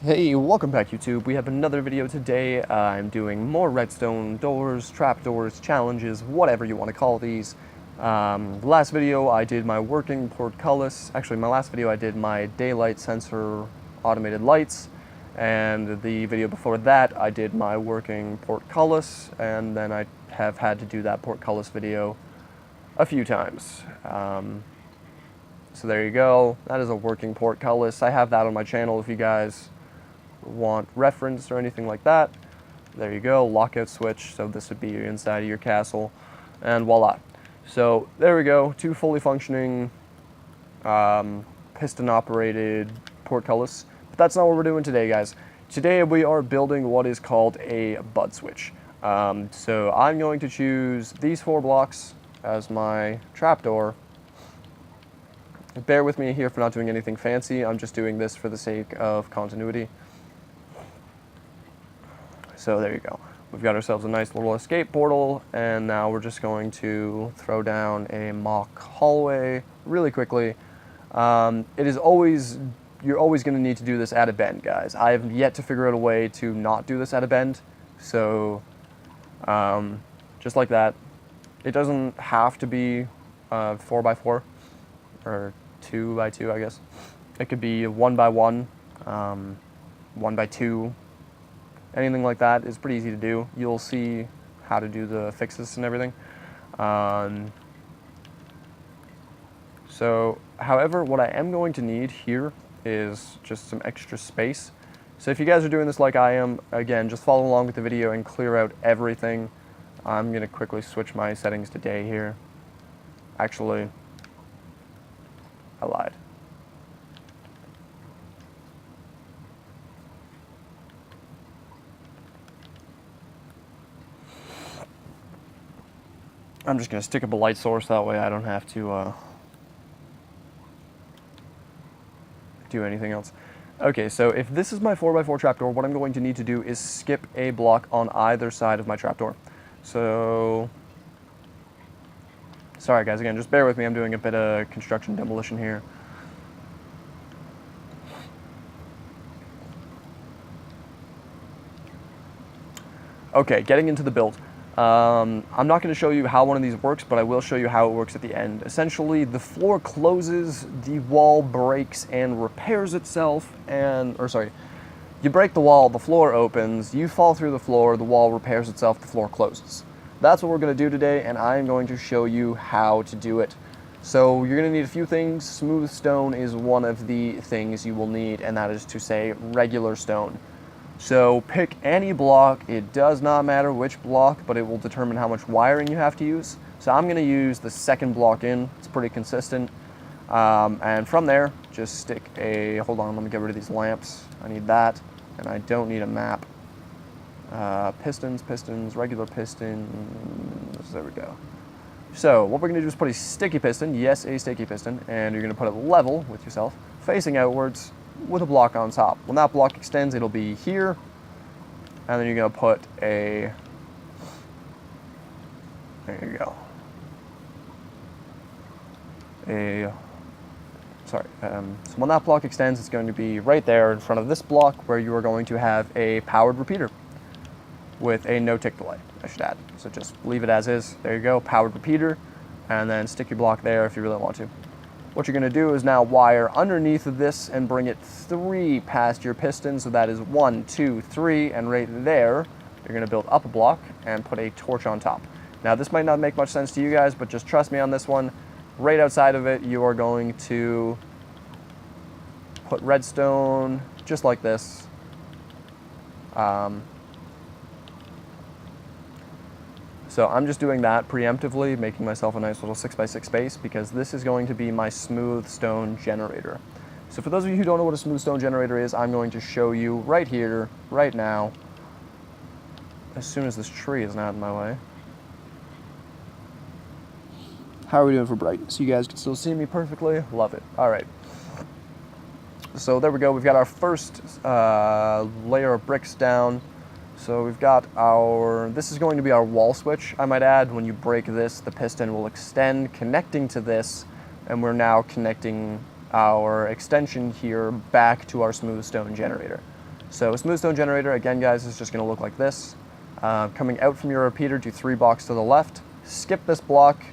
Hey, welcome back YouTube. We have another video today. I'm doing more redstone doors, trapdoors, challenges, whatever you want to call these. The last video I did my working portcullis. Actually, my last video I did my daylight sensor automated lights. And the video before that I did my working portcullis. And then I have had to do that portcullis video a few times. So there you go. That is a working portcullis. I have that on my channel if you guys want reference or anything like that. There you go, lockout switch, so this would be inside of your castle, and voila. So there we go, two fully functioning piston operated portcullis. But that's not what we're doing today, guys. Today we are building what is called a bud switch. So I'm going to choose these 4 blocks as my trapdoor. Bear with me here for not doing anything fancy. I'm just doing this for the sake of continuity. So there you go. We've got ourselves a nice little escape portal, and now we're just going to throw down a mock hallway really quickly. You're always going to need to do this at a bend, guys. I have yet to figure out a way to not do this at a bend. So just like that. It doesn't have to be 4x4 or 2x2, I guess. It could be 1x1, 1x2. Anything like that is pretty easy to do. You'll see how to do the fixes and everything. However, what I am going to need here is just some extra space. So if you guys are doing this like I am, again, just follow along with the video and clear out everything. I'm going to quickly switch my settings to day here. Actually, I lied. I'm just going to stick up a light source, that way I don't have to do anything else. Okay, so if this is my 4x4 trapdoor, what I'm going to need to do is skip a block on either side of my trapdoor. So, sorry guys, again, just bear with me, I'm doing a bit of construction demolition here. Okay, getting into the build. I'm not going to show you how one of these works, but I will show you how it works at the end. Essentially, the floor closes, the wall breaks and repairs itself, you break the wall, the floor opens, you fall through the floor, the wall repairs itself, the floor closes. That's what we're going to do today, and I'm going to show you how to do it. So you're going to need a few things. Smooth stone is one of the things you will need, and that is to say regular stone. So pick any block, it does not matter which block, but it will determine how much wiring you have to use. So I'm going to use the second block in, it's pretty consistent. And from there, just stick a, hold on, let me get rid of these lamps. I need that, and I don't need a map. Pistons, regular pistons, there we go. So what we're going to do is put a sticky piston, yes, a sticky piston, and you're going to put it level with yourself, facing outwards, with a block on top. When that block extends, it'll be here, and then you're going to put a, there you go, so when that block extends, it's going to be right there in front of this block, where you are going to have a powered repeater with a no tick delay, I should add. So just leave it as is. There you go, powered repeater, and then stick your block there if you really want to. What you're going to do is now wire underneath of this and bring it 3 past your piston. So that is 1, 2, 3, and right there, you're going to build up a block and put a torch on top. Now this might not make much sense to you guys, but just trust me on this one. Right outside of it, you are going to put redstone, just like this. So I'm just doing that preemptively, making myself a nice little 6x6 space, because this is going to be my smooth stone generator. So for those of you who don't know what a smooth stone generator is, I'm going to show you right here, right now, as soon as this tree is not in my way. How are we doing for brightness? You guys can still see me perfectly? Love it. All right. So there we go. We've got our first layer of bricks down. So we've got our, this is going to be our wall switch, I might add. When you break this, the piston will extend, connecting to this, and we're now connecting our extension here back to our smooth stone generator. So a smooth stone generator, again guys, is just going to look like this. Coming out from your repeater, do 3 blocks to the left, skip this block,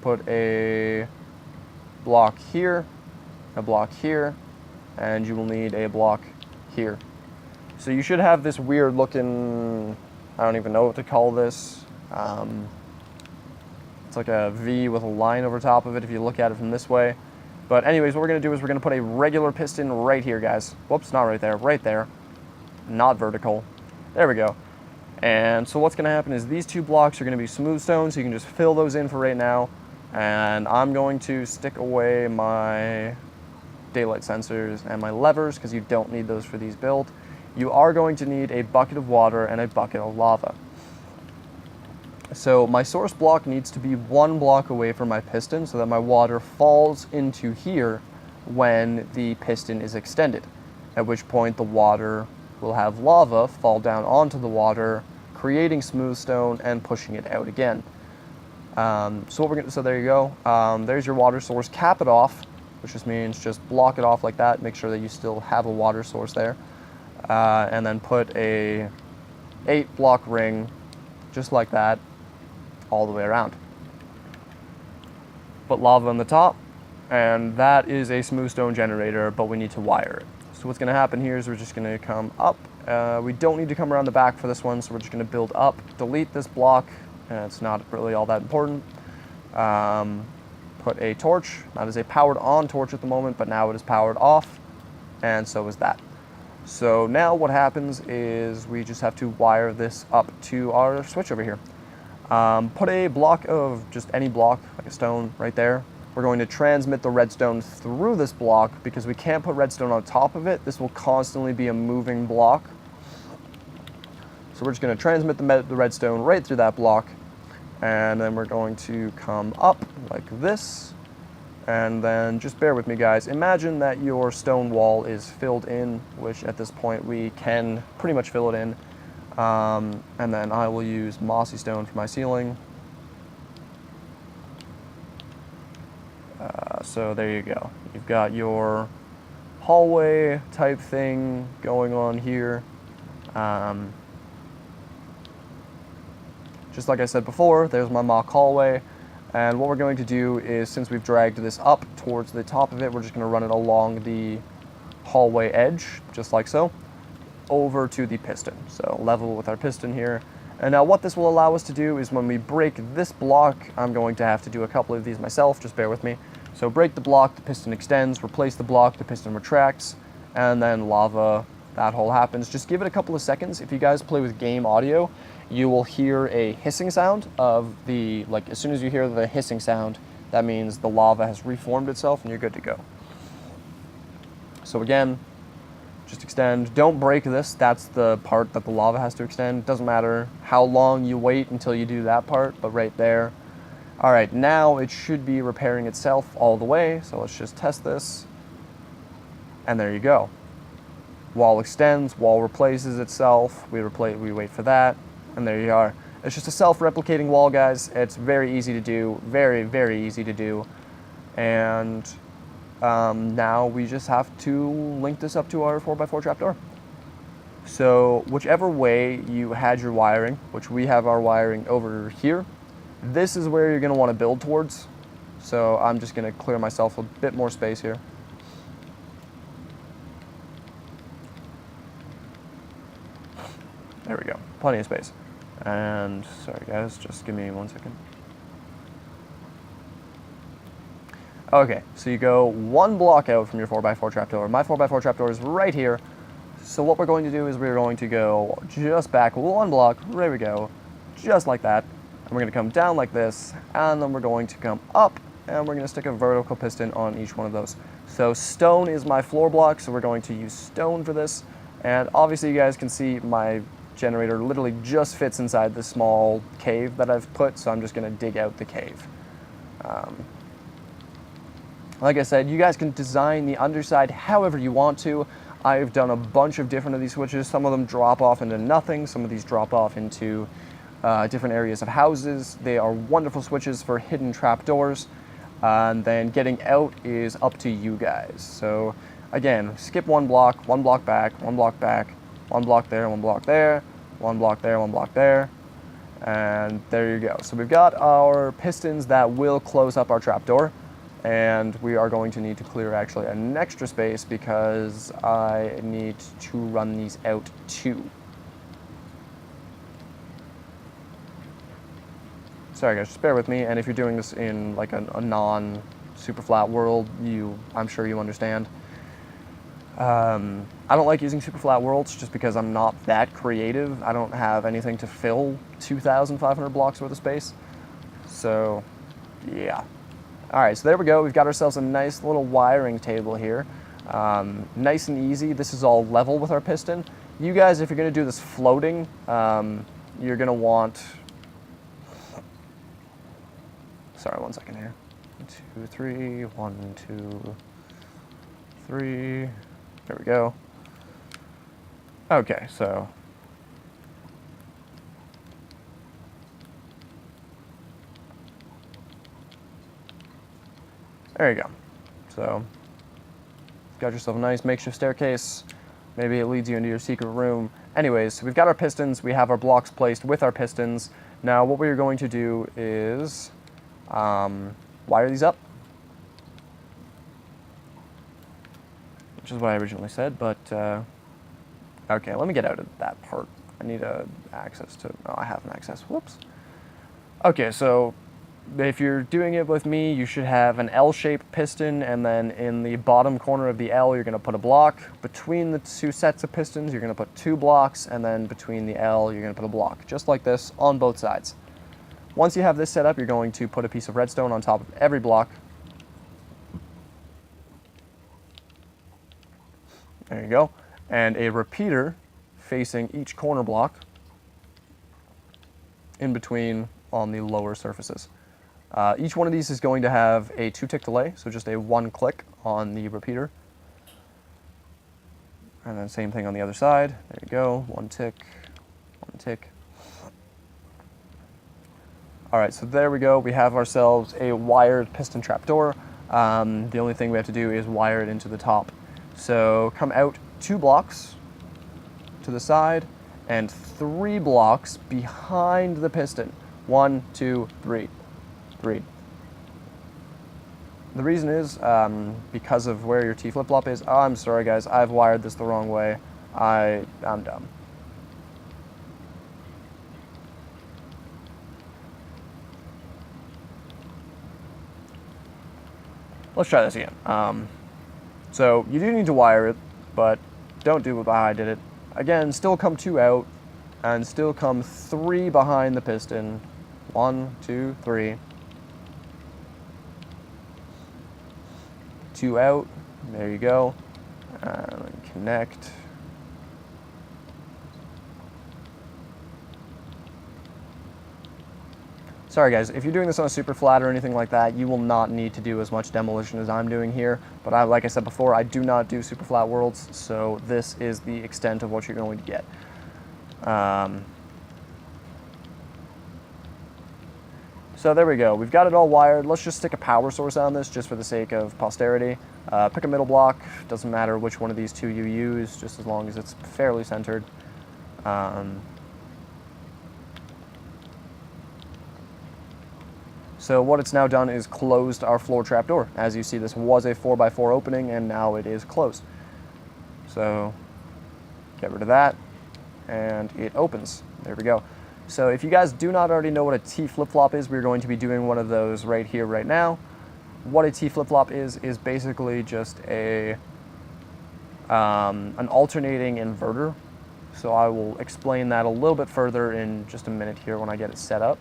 put a block here, a block here, and you will need a block here. So you should have this weird looking, I don't even know what to call this. It's like a V with a line over top of it if you look at it from this way. But anyways, what we're going to do is we're going to put a regular piston right here, guys. Whoops, not right there, right there. Not vertical. There we go. And so what's going to happen is these 2 blocks are going to be smooth stone, so you can just fill those in for right now. And I'm going to stick away my daylight sensors and my levers because you don't need those for these builds. You are going to need a bucket of water and a bucket of lava. So my source block needs to be 1 block away from my piston so that my water falls into here when the piston is extended, at which point the water will have lava fall down onto the water, creating smooth stone and pushing it out again. So there you go. There's your water source. Cap it off, which just means just block it off like that. Make sure that you still have a water source there. And then put a 8 block ring, just like that, all the way around. Put lava on the top, and that is a smooth stone generator, but we need to wire it. So what's going to happen here is we're just going to come up. We don't need to come around the back for this one, so we're just going to build up, delete this block, and it's not really all that important. Put a torch. That is a powered on torch at the moment, but now it is powered off, and so is that. So now what happens is we just have to wire this up to our switch over here. Put a block of just any block, like a stone right there. We're going to transmit the redstone through this block because we can't put redstone on top of it. This will constantly be a moving block. So we're just going to transmit the redstone right through that block. And then we're going to come up like this. And then just bear with me, guys. Imagine that your stone wall is filled in, which at this point we can pretty much fill it in. And then I will use mossy stone for my ceiling. So there you go. You've got your hallway type thing going on here. Just like I said before, there's my mock hallway. And what we're going to do is, since we've dragged this up towards the top of it, we're just going to run it along the hallway edge, just like so, over to the piston. So level with our piston here. And now what this will allow us to do is when we break this block, I'm going to have to do a couple of these myself, just bear with me. So break the block, the piston extends, replace the block, the piston retracts, and then lava, that whole happens. Just give it a couple of seconds. If you guys play with game audio, you will hear a hissing sound of the, like as soon as you hear the hissing sound, that means the lava has reformed itself and you're good to go. So again, just extend. Don't break this. That's the part that the lava has to extend. It doesn't matter how long you wait until you do that part, but right there. All right, now it should be repairing itself all the way. So let's just test this. And there you go. Wall extends, wall replaces itself. We wait for that, and there you are. It's just a self-replicating wall, guys. It's very easy to do, very, very easy to do. And now we just have to link this up to our 4x4 trapdoor. So whichever way you had your wiring, which we have our wiring over here, this is where you're going to want to build towards. So I'm just going to clear myself a bit more space here. There we go, plenty of space. And sorry guys, just give me 1 second. Okay, so you go 1 block out from your 4x4 trapdoor. My 4x4 trapdoor is right here. So what we're going to do is we're going to go just back 1 block, there we go, just like that. And we're going to come down like this, and then we're going to come up, and we're going to stick a vertical piston on each one of those. So stone is my floor block, so we're going to use stone for this. And obviously you guys can see my generator literally just fits inside the small cave that I've put, so I'm just going to dig out the cave. Like I said, you guys can design the underside however you want to. I've done a bunch of different of these switches. Some of them drop off into nothing. Some of these drop off into different areas of houses. They are wonderful switches for hidden trapdoors. And then getting out is up to you guys. So again, skip 1 block back, 1 block back, one block there, one block there, one block there, one block there, and there you go. So we've got our pistons that will close up our trapdoor, and we are going to need to clear actually an extra space because I need to run these out too. Sorry guys, just bear with me, and if you're doing this in like a non-super flat world, I'm sure you understand. I don't like using super flat worlds just because I'm not that creative. I don't have anything to fill 2,500 blocks worth of space. So, yeah. All right, so there we go. We've got ourselves a nice little wiring table here. Nice and easy. This is all level with our piston. You guys, if you're going to do this floating, you're going to want... Sorry, 1 second here. 1, 2, 3, 1, 2, 3. There we go. Okay, so there you go. So got yourself a nice makeshift staircase. Maybe it leads you into your secret room. Anyways, so we've got our pistons. We have our blocks placed with our pistons. Now what we're going to do is wire these up, which is what I originally said, but okay, let me get out of that part. I need access to, oh, I have an access, whoops. Okay, so if you're doing it with me, you should have an L-shaped piston, and then in the bottom corner of the L, you're gonna put a block. Between the two sets of pistons, you're gonna put 2 blocks, and then between the L, you're gonna put a block, just like this on both sides. Once you have this set up, you're going to put a piece of redstone on top of every block. There you go. And a repeater facing each corner block in between on the lower surfaces. Each one of these is going to have a 2-tick delay, so just a 1 click on the repeater. And then same thing on the other side. There you go, 1 tick, 1 tick. All right, so there we go. We have ourselves a wired piston trapdoor. The only thing we have to do is wire it into the top. So come out 2 blocks to the side and 3 blocks behind the piston. 1, 2, 3. 3. The reason is because of where your T flip-flop is. Oh, I'm sorry guys, I've wired this the wrong way. I'm dumb. Let's try this again. So you do need to wire it, but don't do it how I did it. Again, still come 2 out, and still come 3 behind the piston. 1, 2, 3. 2 out. There you go. And connect. Sorry guys, if you're doing this on a super flat or anything like that, you will not need to do as much demolition as I'm doing here. But like I said before, I do not do super flat worlds, so this is the extent of what you're going to get. So there we go. We've got it all wired. Let's just stick a power source on this just for the sake of posterity. Pick a middle block. Doesn't matter which one of these 2 you use, just as long as it's fairly centered. So what it's now done is closed our floor trapdoor. As you see, this was a 4x4 opening, and now it is closed. So get rid of that, and it opens. There we go. So if you guys do not already know what a T flip-flop is, we're going to be doing one of those right here, right now. What a T flip-flop is basically just an alternating inverter. So I will explain that a little bit further in just a minute here when I get it set up.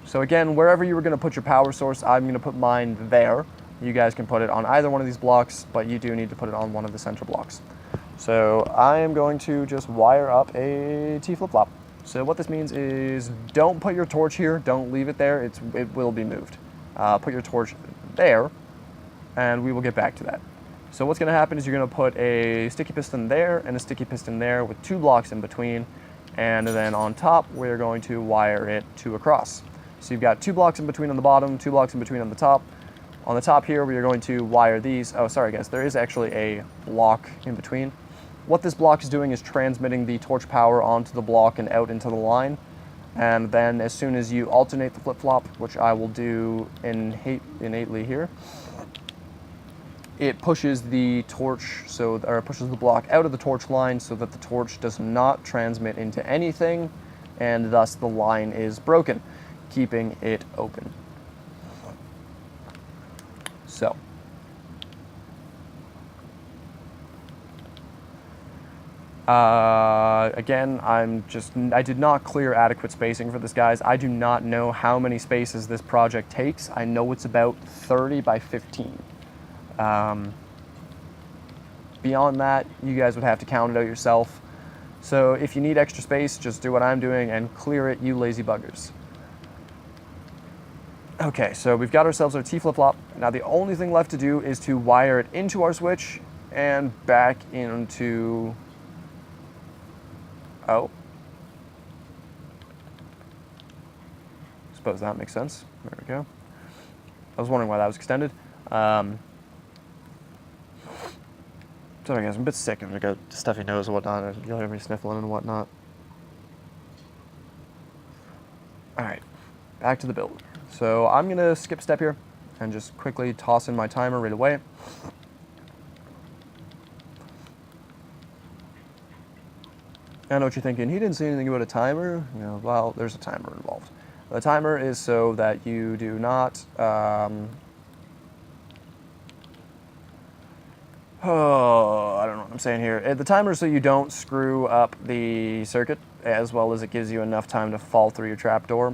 So again, wherever you were going to put your power source, I'm going to put mine there. You guys can put it on either one of these blocks, but you do need to put it on one of the center blocks. So I am going to just wire up a T flip-flop. So what this means is don't put your torch here, don't leave it there, it will be moved. Put your torch there, and we will get back to that. So what's going to happen is you're going to put a sticky piston there and a sticky piston there with 2 blocks in between, and then on top we're going to wire it to across. So you've got 2 blocks in between on the bottom, 2 blocks in between on the top. On the top here, we are going to wire these. Oh, sorry guys, there is actually a block in between. What this block is doing is transmitting the torch power onto the block and out into the line. And then as soon as you alternate the flip-flop, which I will do innately here, it pushes the torch, or pushes the block out of the torch line so that the torch does not transmit into anything, and thus the line is broken, keeping it open. So. Again, I did not clear adequate spacing for this, guys. I do not know how many spaces this project takes. I know it's about 30 by 15. Beyond that, you guys would have to count it out yourself. So if you need extra space, just do what I'm doing and clear it, you lazy buggers. Okay, so we've got ourselves our T flip-flop. Now the only thing left to do is to wire it into our switch and back into... Oh. Suppose that makes sense. There we go. I was wondering why that was extended. Sorry guys, I'm a bit sick and I got stuffy nose and whatnot. You'll hear me sniffling and whatnot. Alright, back to the build. So I'm going to skip a step here and just quickly toss in my timer right away. I know what you're thinking, he didn't say anything about a timer. You know, well, there's a timer involved. The timer is so that you do not, I don't know what I'm saying here. The timer is so you don't screw up the circuit, as well as it gives you enough time to fall through your trapdoor.